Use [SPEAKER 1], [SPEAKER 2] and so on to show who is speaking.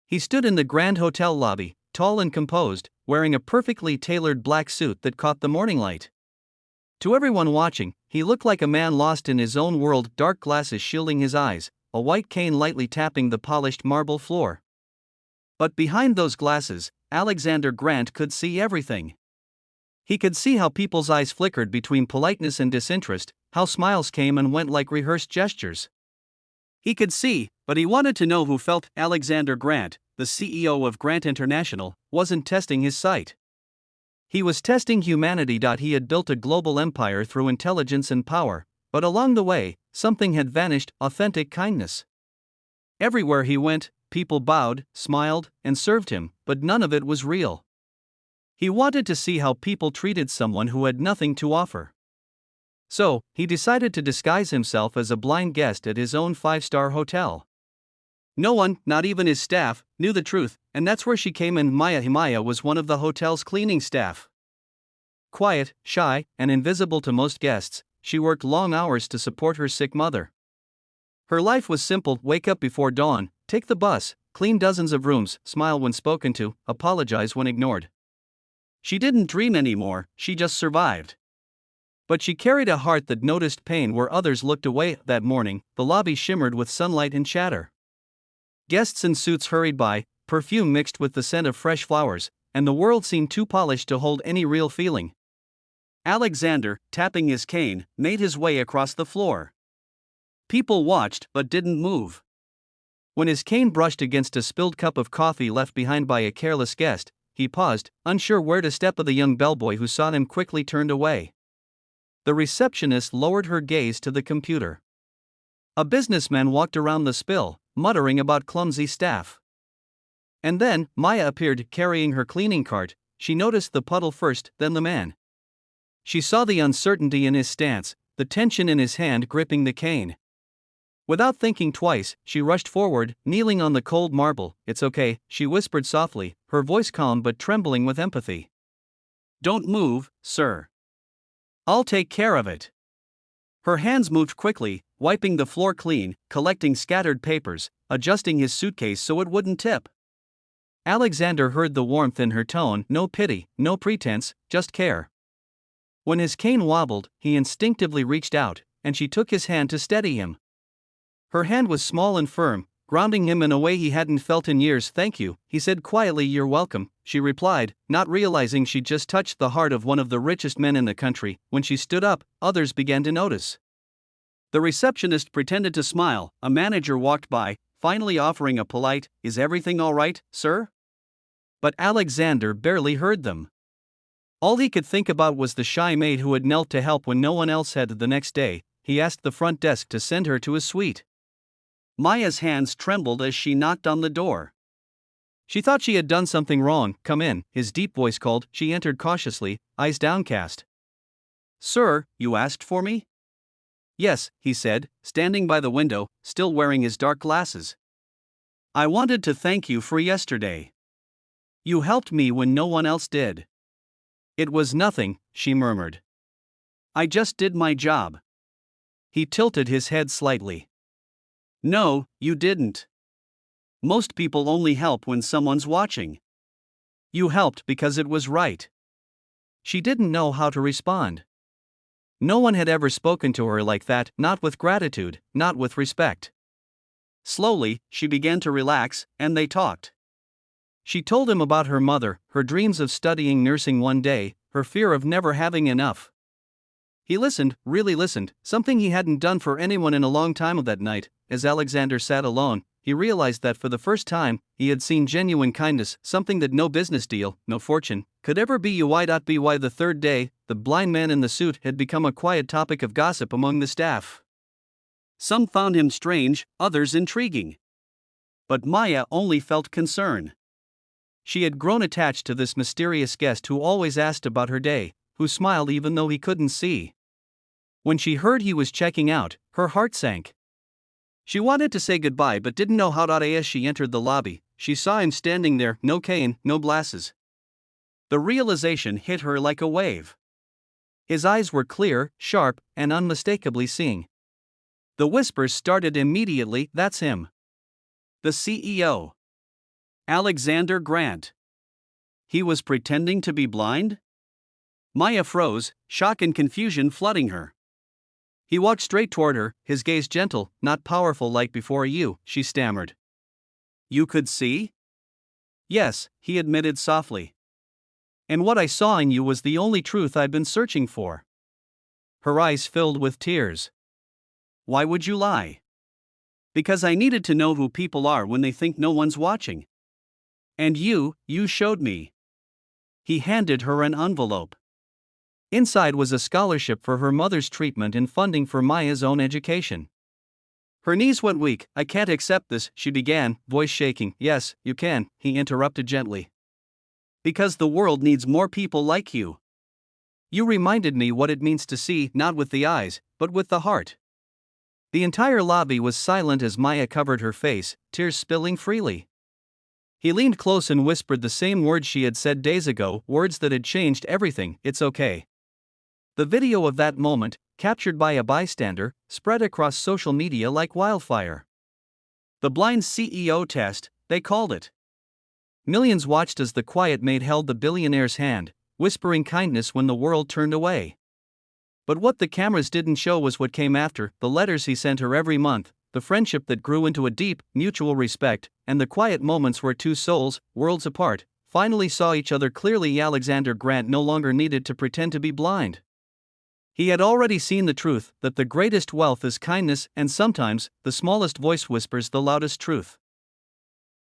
[SPEAKER 1] He stood in the grand hotel lobby, tall and composed, wearing a perfectly tailored black suit that caught the morning light. To everyone watching, he looked like a man lost in his own world, dark glasses shielding his eyes, a white cane lightly tapping the polished marble floor. But behind those glasses, Alexander Grant could see everything. He could see how people's eyes flickered between politeness and disinterest, how smiles came and went like rehearsed gestures. He could see, but he wanted to know who felt. Alexander Grant, the CEO of Grant International, wasn't testing his sight. He was testing humanity. He had built a global empire through intelligence and power, but along the way, something had vanished: authentic kindness. Everywhere he went, people bowed, smiled, and served him, but none of it was real. He wanted to see how people treated someone who had nothing to offer. So, he decided to disguise himself as a blind guest at his own 5-star hotel. No one, not even his staff, knew the truth, and that's where she came in. Maya was one of the hotel's cleaning staff. Quiet, shy, and invisible to most guests, she worked long hours to support her sick mother. Her life was simple: wake up before dawn, take the bus, clean dozens of rooms, smile when spoken to, apologize when ignored. She didn't dream anymore, she just survived. But she carried a heart that noticed pain where others looked away. That morning, the lobby shimmered with sunlight and chatter. Guests in suits hurried by, perfume mixed with the scent of fresh flowers, and the world seemed too polished to hold any real feeling. Alexander, tapping his cane, made his way across the floor. People watched but didn't move. When his cane brushed against a spilled cup of coffee left behind by a careless guest, he paused, unsure where to step. The young bellboy who saw him quickly turned away. The receptionist lowered her gaze to the computer. A businessman walked around the spill, muttering about clumsy staff. And then, Maya appeared, carrying her cleaning cart. She noticed the puddle first, then the man. She saw the uncertainty in his stance, the tension in his hand gripping the cane. Without thinking twice, she rushed forward, kneeling on the cold marble. "It's okay," she whispered softly, her voice calm but trembling with empathy. "Don't move, sir. I'll take care of it." Her hands moved quickly, wiping the floor clean, collecting scattered papers, adjusting his suitcase so it wouldn't tip. Alexander heard the warmth in her tone: no pity, no pretense, just care. When his cane wobbled, he instinctively reached out, and she took his hand to steady him. Her hand was small and firm, grounding him in a way he hadn't felt in years. "Thank you," he said quietly. "You're welcome," she replied, not realizing she'd just touched the heart of one of the richest men in the country. When she stood up, others began to notice. The receptionist pretended to smile. A manager walked by, finally offering a polite, "Is everything all right, sir?" But Alexander barely heard them. All he could think about was the shy maid who had knelt to help when no one else had. The next day, he asked the front desk to send her to his suite. Maya's hands trembled as she knocked on the door. She thought she had done something wrong. "Come in," his deep voice called. She entered cautiously, eyes downcast. "Sir, you asked for me?" "Yes," he said, standing by the window, still wearing his dark glasses. "I wanted to thank you for yesterday. You helped me when no one else did." "It was nothing," she murmured. "I just did my job." He tilted his head slightly. "No, you didn't. Most people only help when someone's watching. You helped because it was right." She didn't know how to respond. No one had ever spoken to her like that, not with gratitude, not with respect. Slowly, she began to relax, and they talked. She told him about her mother, her dreams of studying nursing one day, her fear of never having enough. He listened, really listened, something he hadn't done for anyone in a long time. That night, as Alexander sat alone, he realized that for the first time, he had seen genuine kindness, something that no business deal, no fortune, could ever be. By the third day, the blind man in the suit had become a quiet topic of gossip among the staff. Some found him strange, others intriguing. But Maya only felt concern. She had grown attached to this mysterious guest who always asked about her day, who smiled even though he couldn't see. When she heard he was checking out, her heart sank. She wanted to say goodbye but didn't know how. As she entered the lobby, she saw him standing there, no cane, no glasses. The realization hit her like a wave. His eyes were clear, sharp, and unmistakably seeing. The whispers started immediately. "That's him. The CEO. Alexander Grant. He was pretending to be blind? Maya froze, shock and confusion flooding her. He walked straight toward her, his gaze gentle, not powerful like before. You, she stammered. You could see? Yes, he admitted softly. And what I saw in you was the only truth I'd been searching for. Her eyes filled with tears. Why would you lie? Because I needed to know who people are when they think no one's watching. And you showed me. He handed her an envelope. Inside was a scholarship for her mother's treatment and funding for Maya's own education. Her knees went weak. I can't accept this, she began, voice shaking. Yes, you can, he interrupted gently. Because the world needs more people like you. You reminded me what it means to see, not with the eyes, but with the heart. The entire lobby was silent as Maya covered her face, tears spilling freely. He leaned close and whispered the same words she had said days ago, words that had changed everything. It's okay. The video of that moment, captured by a bystander, spread across social media like wildfire. The blind CEO test, they called it. Millions watched as the quiet maid held the billionaire's hand, whispering kindness when the world turned away. But what the cameras didn't show was what came after: the letters he sent her every month, the friendship that grew into a deep, mutual respect, and the quiet moments where two souls, worlds apart, finally saw each other clearly. Alexander Grant no longer needed to pretend to be blind. He had already seen the truth that the greatest wealth is kindness, and sometimes, the smallest voice whispers the loudest truth.